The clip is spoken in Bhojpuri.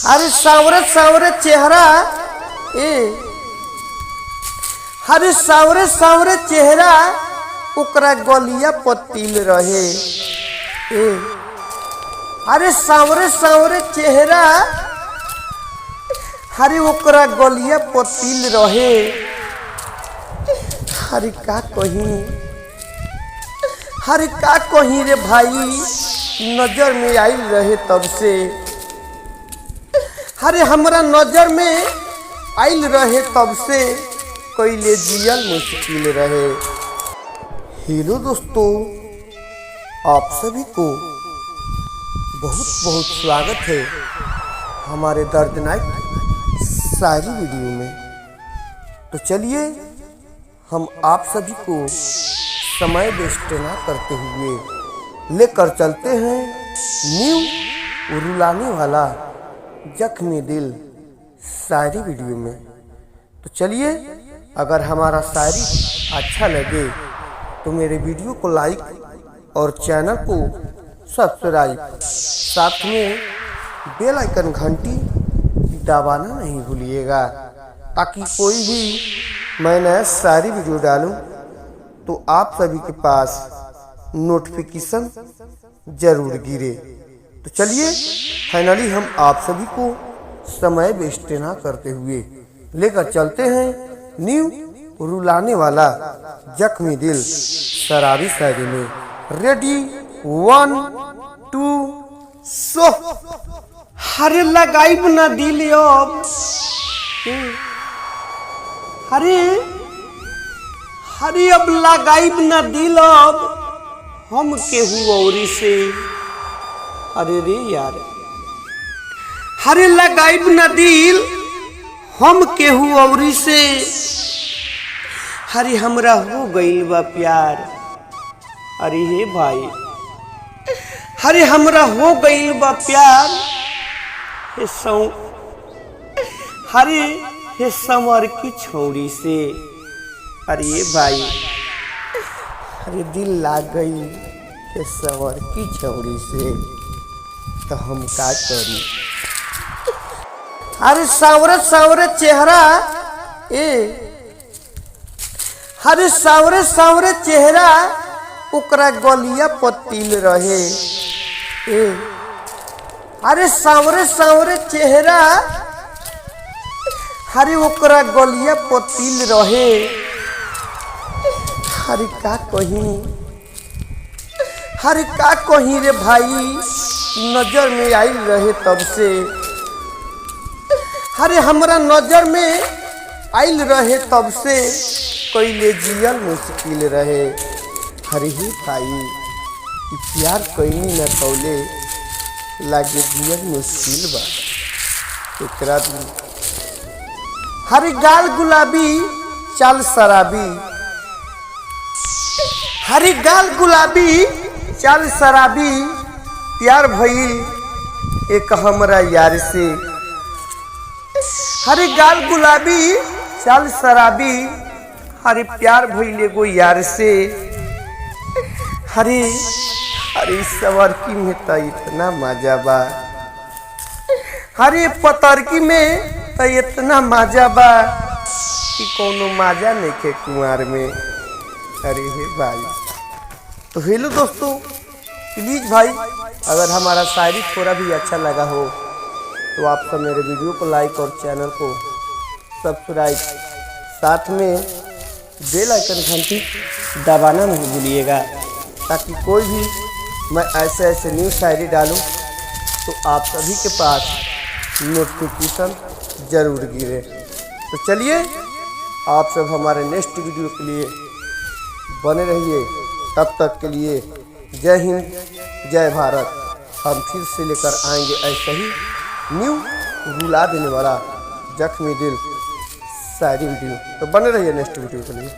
अरे सावरे सावरे चेहरा ए अरे सावरे सावरे चेहरा ओकरा गलिया पतिल रहे ए अरे सावरे सावरे चेहरा अरे ओकरा गलिया पतिल रहे। अरे का कहीं रे भाई नजर में आइल रहे तब से। अरे हमरा नजर में आइल रहे तब से कैले जियल मुश्किल रहे। हेलो दोस्तों, आप सभी को बहुत बहुत स्वागत है हमारे दर्दनाक शायरी वीडियो में। तो चलिए हम आप सभी को समय वेस्ट ना करते हुए लेकर चलते हैं न्यू रुलाने वाला जख्मी दिल शायरी वीडियो में। तो चलिए, अगर हमारा शायरी अच्छा लगे तो मेरे वीडियो को लाइक और चैनल को सब्सक्राइब, साथ में बेल आइकन घंटी दबाना नहीं भूलिएगा, ताकि कोई भी मैं नया शायरी वीडियो डालूं तो आप सभी के पास नोटिफिकेशन जरूर गिरे। तो चलिए, फाइनली हम आप सभी को समय वेस्ट ना करते हुए लेकर चलते हैं न्यू रुलाने वाला जख्मी दिल शराबी शायरी में। रेडी 1 2 सो। हरे लगाई ना दिल अब, हरे अब लगाई ना दिल अब हम केहू औरी से। अरे रे यार, हरे लगाई ना दिल हम केहू औरी से। हरे हमरा हो गइल बा प्यार। अरे हे भाई, हरे हमरा हो गइल बा प्यार। हरे हे समर की छोड़ी से। अरे ये भाई, अरे दिल लाग गई हे समर की छोड़ी से, तो हम का करी। अरे सावरे सावरे चेहरा ए अरे सावरे सावरे चेहरा ओकरा गलिया पतिल रहे ए अरे सावरे सावरे चेहरा अरे ओकरा गलिया पतिल रहे। अरे का कहीं रे भाई नजर में आइल रहे तब से। अरे हमरा नजर में आइल रहे तब से कैले जियल मुश्किल रहे। अरे ही भाई प्यार कैनी न कौले लागे जियल मुश्किल बा एकरा दिल। हरी गाल गुलाबी चाल शराबी, हरी गाल गुलाबी चाल शराबी, प्यार भइल एक हमरा यार से। हरी गाल गुलाबी चाल शराबी, हरी प्यार भइल एगो यार से। हरी सवरकी में तो इतना मजा बा, हरी पतरकी में तो इतना मजा बा कि कोनो मजा नहीं के कुंवार में। अरे हे भाई, तो हेलो दोस्तों, प्लीज़ भाई अगर हमारा शायरी थोड़ा भी अच्छा लगा हो तो आप सब मेरे वीडियो को लाइक और चैनल को सब्सक्राइब, साथ में बेल आइकन घंटी दबाना नहीं भूलिएगा, ताकि कोई भी मैं ऐसे न्यू शायरी डालूं तो आप सभी के पास नोटिफिकेशन जरूर गिरे। तो चलिए, आप सब हमारे नेक्स्ट वीडियो के लिए बने रहिए। तब तक के लिए जय हिंद, जय भारत। हम फिर से लेकर आएंगे ऐसा ही न्यू रुला देने वाला जख्मी दिल शायरी वीडियो। तो बने रहिए नेक्स्ट वीडियो के लिए।